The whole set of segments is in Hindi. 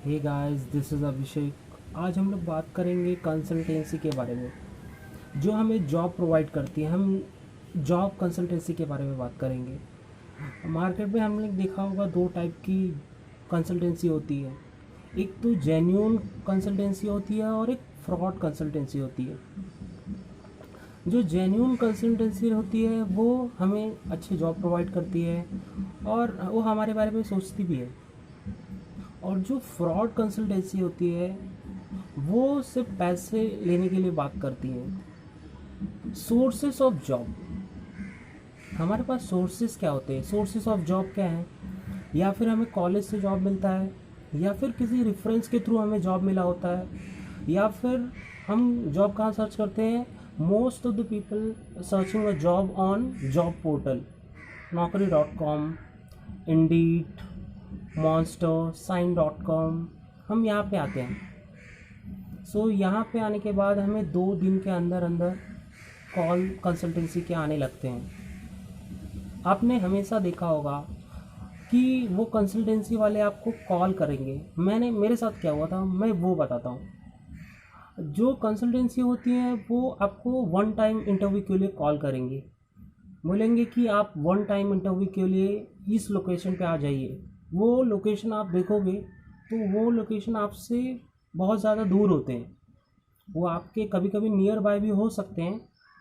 हे गाइस, दिस इज़ अभिषेक। आज हम लोग बात करेंगे कंसल्टेंसी के बारे में जो हमें जॉब प्रोवाइड करती है। हम जॉब कंसल्टेंसी के बारे में बात करेंगे। मार्केट में हमने देखा होगा दो टाइप की कंसल्टेंसी होती है। एक तो जेन्यून कंसल्टेंसी होती है और एक फ्रॉड कंसल्टेंसी होती है। जो जेन्यून कंसल्टेंसी होती है वो हमें अच्छे जॉब प्रोवाइड करती है और वो हमारे बारे में सोचती भी है। और जो फ्रॉड कंसल्टेंसी होती है वो सिर्फ पैसे लेने के लिए बात करती है। सोर्सेस ऑफ जॉब, हमारे पास सोर्सेस क्या होते हैं? सोर्सेस ऑफ जॉब क्या है? या फिर हमें कॉलेज से जॉब मिलता है, या फिर किसी रेफरेंस के थ्रू हमें जॉब मिला होता है, या फिर हम जॉब कहाँ सर्च करते हैं? Most of the people searching a job on job portal, naukri.com, Indeed, Monster, साइन.com। हम यहाँ पे आते हैं। यहाँ पे आने के बाद हमें 2 दिन के अंदर अंदर कॉल कंसल्टेंसी के आने लगते हैं। आपने हमेशा देखा होगा कि वो कंसल्टेंसी वाले आपको कॉल करेंगे। मेरे साथ क्या हुआ था मैं वो बताता हूँ। जो कंसल्टेंसी होती है वो आपको वन टाइम इंटरव्यू के लिए कॉल करेंगे, बोलेंगे कि आप वन टाइम इंटरव्यू के लिए इस लोकेशन पे आ जाइए। वो लोकेशन आप देखोगे तो वो लोकेशन आपसे बहुत ज़्यादा दूर होते हैं। वो आपके कभी कभी नियर बाय भी हो सकते हैं,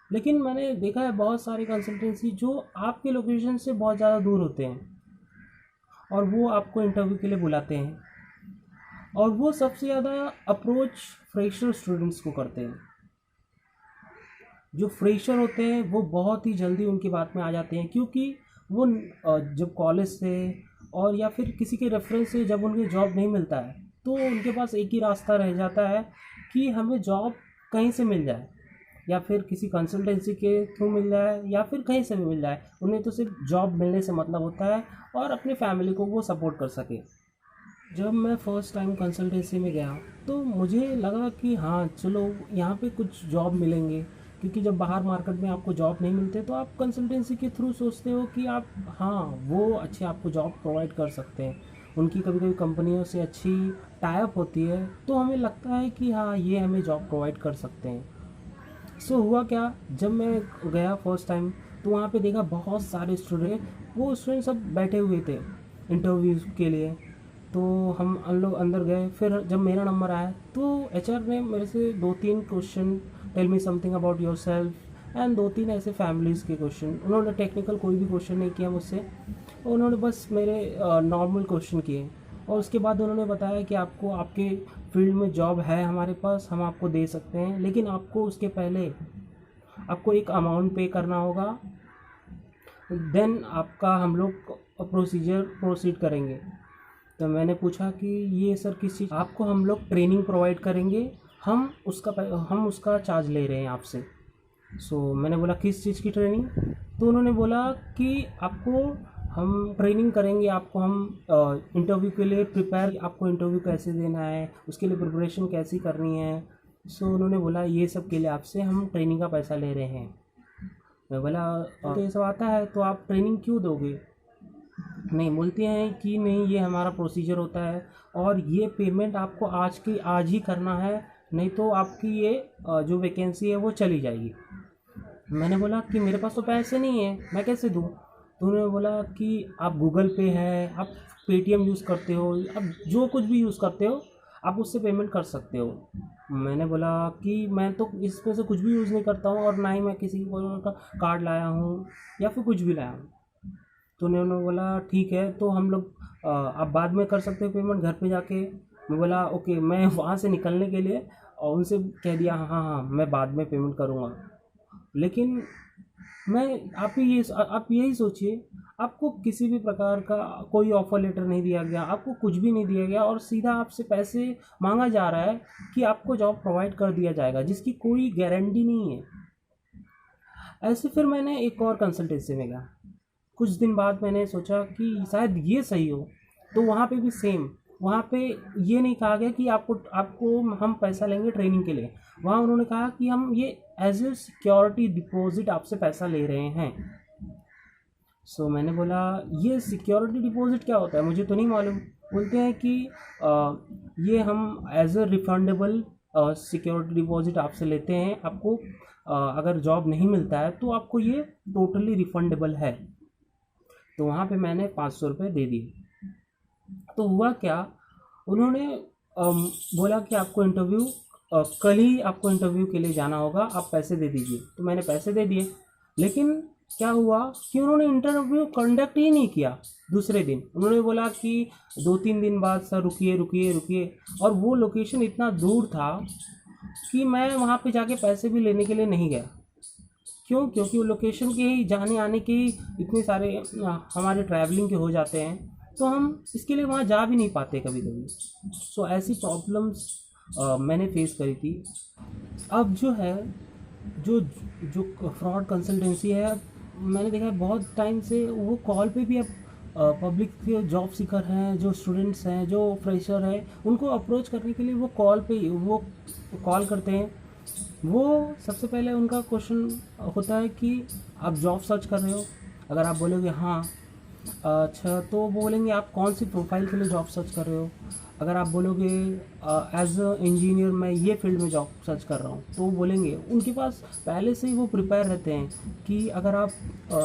लेकिन मैंने देखा है बहुत सारी कंसल्टेंसी जो आपके लोकेशन से बहुत ज़्यादा दूर होते हैं और वो आपको इंटरव्यू के लिए बुलाते हैं। और वो सबसे ज़्यादा अप्रोच फ्रेशर स्टूडेंट्स को करते हैं। जो फ्रेशर होते हैं वो बहुत ही जल्दी उनकी बात में आ जाते हैं, क्योंकि वो जब कॉलेज से और या फिर किसी के रेफरेंस से जब उन्हें जॉब नहीं मिलता है तो उनके पास एक ही रास्ता रह जाता है कि हमें जॉब कहीं से मिल जाए, या फिर किसी कंसल्टेंसी के थ्रू मिल जाए, या फिर कहीं से भी मिल जाए। उन्हें तो सिर्फ जॉब मिलने से मतलब होता है और अपनी फैमिली को वो सपोर्ट कर सके। जब मैं फ़र्स्ट टाइम कंसल्टेंसी में गया तो मुझे लगा कि हाँ चलो यहाँ पे कुछ जॉब मिलेंगे, क्योंकि जब बाहर मार्केट में आपको जॉब नहीं मिलते तो आप कंसल्टेंसी के थ्रू सोचते हो कि आप हाँ वो अच्छे आपको जॉब प्रोवाइड कर सकते हैं। उनकी कभी कभी कंपनियों से अच्छी टाइप होती है तो हमें लगता है कि हाँ ये हमें जॉब प्रोवाइड कर सकते हैं। हुआ क्या, जब मैं गया फर्स्ट टाइम तो वहाँ पे देखा बहुत सारे स्टूडेंट, वो स्टूडेंट सब बैठे हुए थे इंटरव्यूज़ के लिए। तो हम लोग अंदर गए। फिर जब मेरा नंबर आया तो एचआर ने मेरे से 2-3 question, tell me something about yourself, and 2-3 ऐसे फैमिलीज़ के क्वेश्चन। उन्होंने टेक्निकल कोई भी क्वेश्चन नहीं किया मुझसे, उन्होंने बस मेरे नॉर्मल क्वेश्चन किए। और उसके बाद उन्होंने बताया कि आपको आपके फील्ड में जॉब है हमारे पास, हम आपको दे सकते हैं, लेकिन आपको उसके पहले आपको एक अमाउंट पे करना होगा, देन आपका हम लोग प्रोसीड करेंगे। तो मैंने पूछा कि ये सर किस चीज़? आपको हम लोग ट्रेनिंग प्रोवाइड करेंगे, हम उसका चार्ज ले रहे हैं आपसे। मैंने बोला किस चीज़ की ट्रेनिंग? तो उन्होंने बोला कि आपको हम ट्रेनिंग करेंगे, आपको हम इंटरव्यू के लिए प्रिपेयर, आपको इंटरव्यू कैसे देना है, उसके लिए प्रिपरेशन कैसी करनी है। उन्होंने बोला ये सब के लिए आपसे हम ट्रेनिंग का पैसा ले रहे हैं। मैं बोला तो ये सब आता है तो आप ट्रेनिंग क्यों दोगे? नहीं, बोलते हैं कि नहीं ये हमारा प्रोसीजर होता है और ये पेमेंट आपको आज ही करना है, नहीं तो आपकी ये जो वैकेंसी है वो चली जाएगी। मैंने बोला कि मेरे पास तो पैसे नहीं है, मैं कैसे दूँ? तो उन्होंने बोला कि आप गूगल पे है, आप पेटीएम यूज़ करते हो, आप जो कुछ भी यूज़ करते हो आप उससे पेमेंट कर सकते हो। मैंने बोला कि मैं तो इसमें से कुछ भी यूज़ नहीं करता हूँ और ना ही मैं किसी का कार्ड लाया हूँ या फिर कुछ भी लाया हूँ। तो उन्होंने बोला ठीक है, तो हम लोग आप बाद में कर सकते हो पेमेंट घर पे जाके। मैं बोला ओके। मैं वहाँ से निकलने के लिए और उनसे कह दिया हाँ हाँ हाँ मैं बाद में पेमेंट करूँगा। लेकिन मैं आप यही सोचिए, आपको किसी भी प्रकार का कोई ऑफर लेटर नहीं दिया गया, आपको कुछ भी नहीं दिया गया और सीधा आपसे पैसे मांगा जा रहा है कि आपको जॉब प्रोवाइड कर दिया जाएगा, जिसकी कोई गारंटी नहीं है। ऐसे फिर मैंने एक और कंसल्टेंसी में गया। कुछ दिन बाद मैंने सोचा कि शायद ये सही हो, तो वहाँ पे भी सेम, वहाँ पे ये नहीं कहा गया कि आपको आपको हम पैसा लेंगे ट्रेनिंग के लिए। वहाँ उन्होंने कहा कि हम ये एज ए सिक्योरिटी डिपॉजिट आपसे पैसा ले रहे हैं। मैंने बोला ये सिक्योरिटी डिपॉजिट क्या होता है, मुझे तो नहीं मालूम। बोलते हैं कि ये हम as a refundable security deposit आपसे लेते हैं, आपको अगर जॉब नहीं मिलता है तो आपको ये टोटली रिफंडेबल है। तो वहाँ पे मैंने 500 रुपये दे दिए। तो हुआ क्या, उन्होंने बोला कि आपको इंटरव्यू कल ही आपको इंटरव्यू के लिए जाना होगा, आप पैसे दे दीजिए। तो मैंने पैसे दे दिए, लेकिन क्या हुआ कि उन्होंने इंटरव्यू कंडक्ट ही नहीं किया। दूसरे दिन उन्होंने बोला कि 2-3 दिन बाद सर रुकिए रुकिए रुकिए, और वो लोकेशन इतना दूर था कि मैं वहाँ पे जाके पैसे भी लेने के लिए नहीं गया। क्यों? क्योंकि वो लोकेशन के ही जाने आने के ही इतने सारे हमारे ट्रैवलिंग के हो जाते हैं, तो हम इसके लिए वहाँ जा भी नहीं पाते कभी कभी। सो ऐसी प्रॉब्लम्स मैंने फेस करी थी। अब जो है, जो जो फ्रॉड कंसल्टेंसी है, मैंने देखा है बहुत टाइम से वो कॉल पे भी अब पब्लिक के जॉब सीकर हैं, जो स्टूडेंट्स हैं, जो फ्रेशर हैं, उनको अप्रोच करने के लिए वो कॉल पे वो कॉल करते हैं। वो सबसे पहले उनका क्वेश्चन होता है कि आप जॉब सर्च कर रहे हो। अगर आप बोलोगे हाँ, अच्छा, तो वो बोलेंगे आप कौन सी प्रोफाइल के लिए जॉब सर्च कर रहे हो। अगर आप बोलोगे एज अ इंजीनियर मैं ये फील्ड में जॉब सर्च कर रहा हूँ, तो वो बोलेंगे, उनके पास पहले से ही वो प्रिपेयर रहते हैं कि अगर आप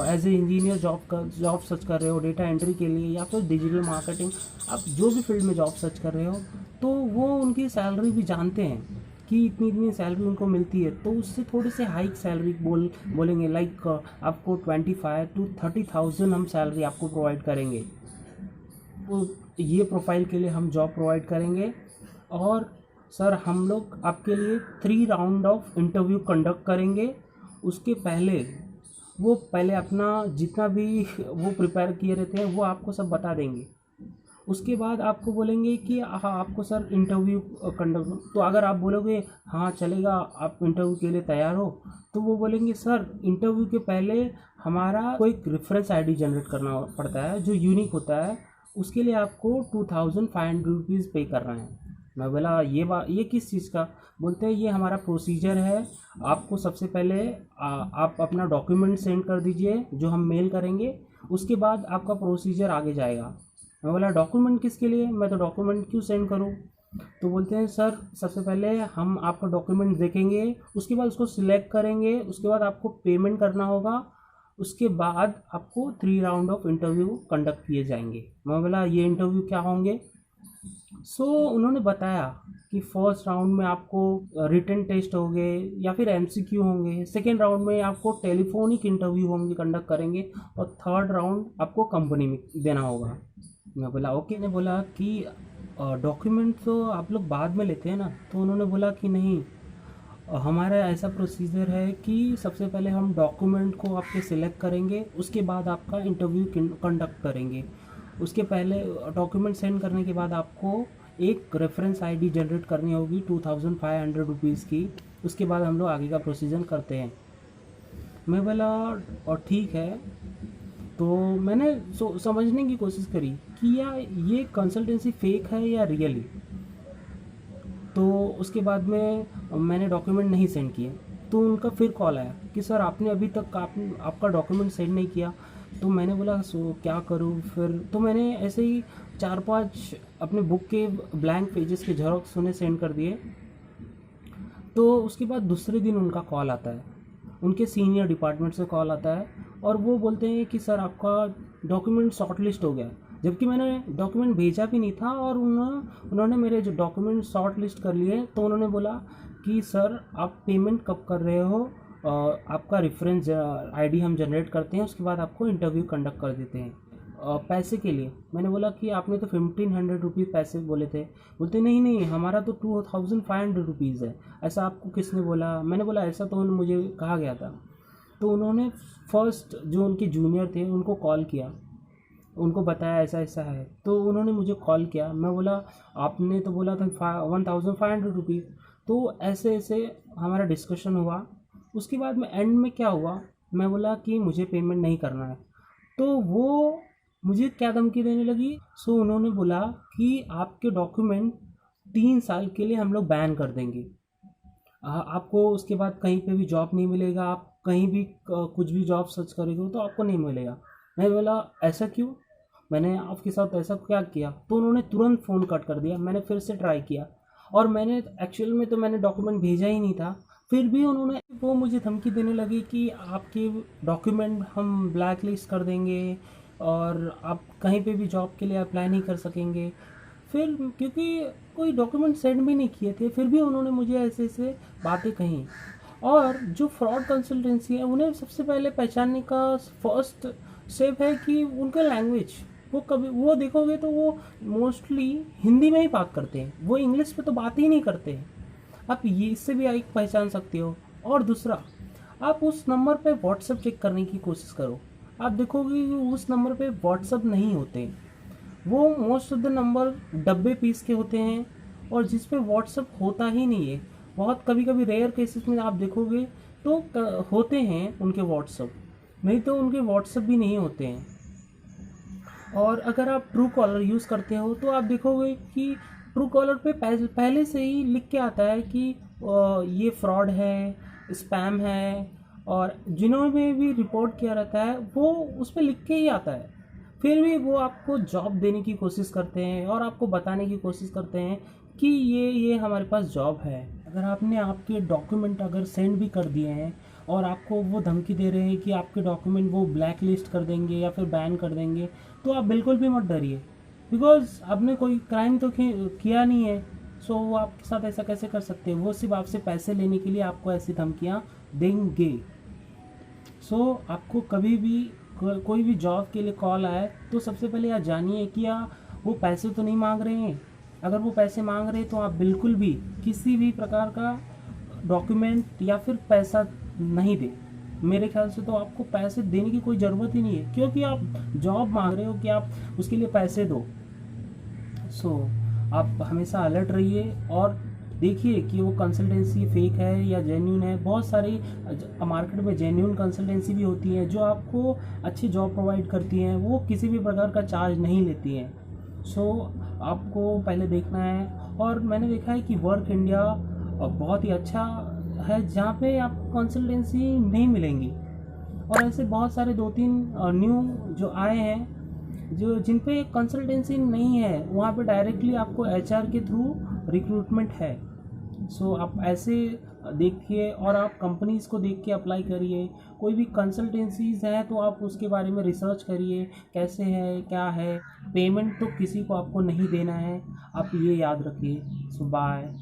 as a engineer job search कर रहे हो डेटा एंट्री के लिए या फिर डिजिटल मार्केटिंग, आप जो भी फील्ड में जॉब सर्च कर रहे हो, तो वो उनकी सैलरी भी जानते हैं कि इतनी इतनी सैलरी उनको मिलती है। तो उससे थोड़ी सी हाइक सैलरी बोलेंगे, लाइक आपको 25,000 to 30,000 हम सैलरी आपको प्रोवाइड करेंगे, तो ये प्रोफाइल के लिए हम जॉब प्रोवाइड करेंगे। और सर हम लोग आपके लिए 3 राउंड ऑफ इंटरव्यू कंडक्ट करेंगे। उसके पहले वो पहले अपना जितना भी वो प्रिपेयर किए रहते हैं वो आपको सब बता देंगे। उसके बाद आपको बोलेंगे कि हाँ आपको सर इंटरव्यू कंडक्ट, तो अगर आप बोलोगे हाँ चलेगा, आप इंटरव्यू के लिए तैयार हो, तो वो बोलेंगे सर इंटरव्यू के पहले हमारा कोई रेफरेंस आईडी जनरेट करना पड़ता है जो यूनिक होता है, उसके लिए आपको 2,500 रुपीज़ पे करना है। मैं बोला ये किस चीज़ का? बोलते हैं ये हमारा प्रोसीजर है, आपको सबसे पहले आप अपना डॉक्यूमेंट सेंड कर दीजिए जो हम मेल करेंगे, उसके बाद आपका प्रोसीजर आगे जाएगा। मैं बोला डॉक्यूमेंट किसके लिए, मैं तो डॉक्यूमेंट क्यों सेंड करूँ? तो बोलते हैं सर सबसे पहले हम आपका डॉक्यूमेंट देखेंगे, उसके बाद उसको सिलेक्ट करेंगे, उसके बाद आपको पेमेंट करना होगा, उसके बाद आपको 3 राउंड ऑफ इंटरव्यू कंडक्ट किए जाएंगे। मैं बोला ये इंटरव्यू क्या होंगे? उन्होंने बताया कि फर्स्ट राउंड में आपको रिटन टेस्ट होंगे या फिर एमसीक्यू होंगे, सेकेंड राउंड में आपको टेलीफोनिक इंटरव्यू होंगे, कंडक्ट करेंगे, और थर्ड राउंड आपको कंपनी में देना होगा। मैं बोला ओके। ने बोला कि डॉक्यूमेंट तो आप लोग बाद में लेते हैं ना? तो उन्होंने बोला कि नहीं, हमारा ऐसा प्रोसीजर है कि सबसे पहले हम डॉक्यूमेंट को आपके सिलेक्ट करेंगे, उसके बाद आपका इंटरव्यू कंडक्ट करेंगे। उसके पहले डॉक्यूमेंट सेंड करने के बाद आपको एक रेफरेंस आईडी जनरेट करनी होगी 2,500 रुपीज़ की, उसके बाद हम लोग आगे का प्रोसीजर करते हैं। मैं बोला और ठीक है। तो मैंने समझने की कोशिश करी कि या ये कंसल्टेंसी फेक है या रियली। तो उसके बाद में मैंने डॉक्यूमेंट नहीं सेंड किए। तो उनका फिर कॉल आया कि सर आपने अभी तक आपका डॉक्यूमेंट सेंड नहीं किया। तो मैंने बोला सो क्या करूँ फिर? तो मैंने ऐसे ही 4-5 अपने बुक के ब्लैंक पेजेस के जेरॉक्स उन्हें सेंड कर दिए। तो उसके बाद दूसरे दिन उनका कॉल आता है, उनके सीनियर डिपार्टमेंट से कॉल आता है, और वो बोलते हैं कि सर आपका डॉक्यूमेंट शॉर्ट लिस्ट हो गया। जबकि मैंने डॉक्यूमेंट भेजा भी नहीं था, और उन्होंने मेरे जो डॉक्यूमेंट शॉर्ट लिस्ट कर लिए। तो उन्होंने बोला कि सर आप पेमेंट कब कर रहे हो, आपका रेफरेंस आईडी हम जनरेट करते हैं, उसके बाद आपको इंटरव्यू कंडक्ट कर देते हैं। पैसे के लिए मैंने बोला कि आपने तो 1,500 रुपीज़ पैसे बोले थे। बोलते नहीं नहीं, हमारा तो 2,500 रुपीज़ है। ऐसा आपको किसने बोला? मैंने बोला ऐसा तो मुझे कहा गया था। तो उन्होंने फर्स्ट जो उनके जूनियर थे उनको कॉल किया, उनको बताया ऐसा ऐसा है। तो उन्होंने मुझे कॉल किया। मैं बोला आपने तो बोला था 1,500 रुपीज़। तो ऐसे ऐसे हमारा डिस्कशन हुआ। उसके बाद में एंड में क्या हुआ, मैं बोला कि मुझे पेमेंट नहीं करना है। तो वो मुझे क्या धमकी देने लगी। उन्होंने बोला कि आपके डॉक्यूमेंट 3 साल के लिए हम लोग बैन कर देंगे, आपको उसके बाद कहीं पे भी जॉब नहीं मिलेगा, आप कहीं भी कुछ भी जॉब सर्च करेंगे तो आपको नहीं मिलेगा। मैं बोला ऐसा क्यों? मैंने आपके साथ ऐसा क्या किया, तो उन्होंने तुरंत फ़ोन कट कर दिया। मैंने फिर से ट्राई किया और मैंने एक्चुअल में तो मैंने डॉक्यूमेंट भेजा ही नहीं था, फिर भी उन्होंने वो मुझे धमकी देने लगी कि आपके डॉक्यूमेंट हम ब्लैक लिस्ट कर देंगे और आप कहीं पे भी जॉब के लिए अप्लाई नहीं कर सकेंगे। फिर क्योंकि कोई डॉक्यूमेंट सेंड भी नहीं किए थे, फिर भी उन्होंने मुझे ऐसे ऐसे बातें कहीं। और जो फ्रॉड कंसल्टेंसी है, उन्हें सबसे पहले पहचानने का फर्स्ट स्टेप है कि उनका लैंग्वेज, वो कभी वो देखोगे तो वो मोस्टली हिंदी में ही बात करते हैं, वो इंग्लिश में तो बात ही नहीं करते हैं। आप ये इससे भी एक पहचान सकते हो। और दूसरा, आप उस नंबर पे व्हाट्सएप चेक करने की कोशिश करो। आप देखोगे कि उस नंबर पे व्हाट्सएप नहीं होते, वो मोस्ट ऑफ द नंबर डब्बे पीस के होते हैं और जिस पे व्हाट्सएप होता ही नहीं है। बहुत कभी कभी रेयर केसेस में आप देखोगे तो होते हैं उनके व्हाट्सएप, नहीं तो उनके व्हाट्सएप भी नहीं होते हैं। और अगर आप ट्रू कॉलर यूज़ करते हो तो आप देखोगे कि ट्रू कॉलर पे पहले से ही लिख के आता है कि ये फ्रॉड है, स्पैम है, और जिन्होंने भी रिपोर्ट किया रहता है वो उस पर लिख के ही आता है। फिर भी वो आपको जॉब देने की कोशिश करते हैं और आपको बताने की कोशिश करते हैं कि ये हमारे पास जॉब है। अगर आपने आपके डॉक्यूमेंट अगर सेंड भी कर दिए हैं और आपको वो धमकी दे रहे हैं कि आपके डॉक्यूमेंट वो ब्लैक लिस्ट कर देंगे या फिर बैन कर देंगे, तो आप बिल्कुल भी मत डरिए, बिकॉज आपने कोई क्राइम तो किया नहीं है। सो वो आपके साथ ऐसा कैसे कर सकते हैं? वो सिर्फ आपसे पैसे लेने के लिए आपको ऐसी धमकियाँ देंगे। सो आपको कभी भी कोई भी जॉब के लिए कॉल आए तो सबसे पहले आप जानिए कि वो पैसे तो नहीं मांग रहे हैं। अगर वो पैसे मांग रहे हैं तो आप बिल्कुल भी किसी भी प्रकार का डॉक्यूमेंट या फिर पैसा नहीं दें। मेरे ख्याल से तो आपको पैसे देने की कोई ज़रूरत ही नहीं है, क्योंकि आप जॉब मांग रहे हो कि आप उसके लिए पैसे दो। सो आप हमेशा अलर्ट रहिए और देखिए कि वो कंसल्टेंसी फेक है या जेन्यून है। बहुत सारी मार्केट में जेन्यून कंसल्टेंसी भी होती है जो आपको अच्छी जॉब प्रोवाइड करती हैं, वो किसी भी प्रकार का चार्ज नहीं लेती हैं। सो आपको पहले देखना है। और मैंने देखा है कि वर्क इंडिया बहुत ही अच्छा है जहाँ पे आपको कंसल्टेंसी नहीं मिलेंगी, और ऐसे बहुत सारे 2-3 न्यू जो आए हैं जो जिन पे कंसल्टेंसी नहीं है, वहाँ पे डायरेक्टली आपको एचआर के थ्रू रिक्रूटमेंट है। सो आप ऐसे देखिए और आप कंपनीज़ को देख के अप्लाई करिए। कोई भी कंसल्टेंसीज़ हैं तो आप उसके बारे में रिसर्च करिए, कैसे है क्या है। पेमेंट तो किसी को आपको नहीं देना है, आप ये याद रखिए। सो बाय।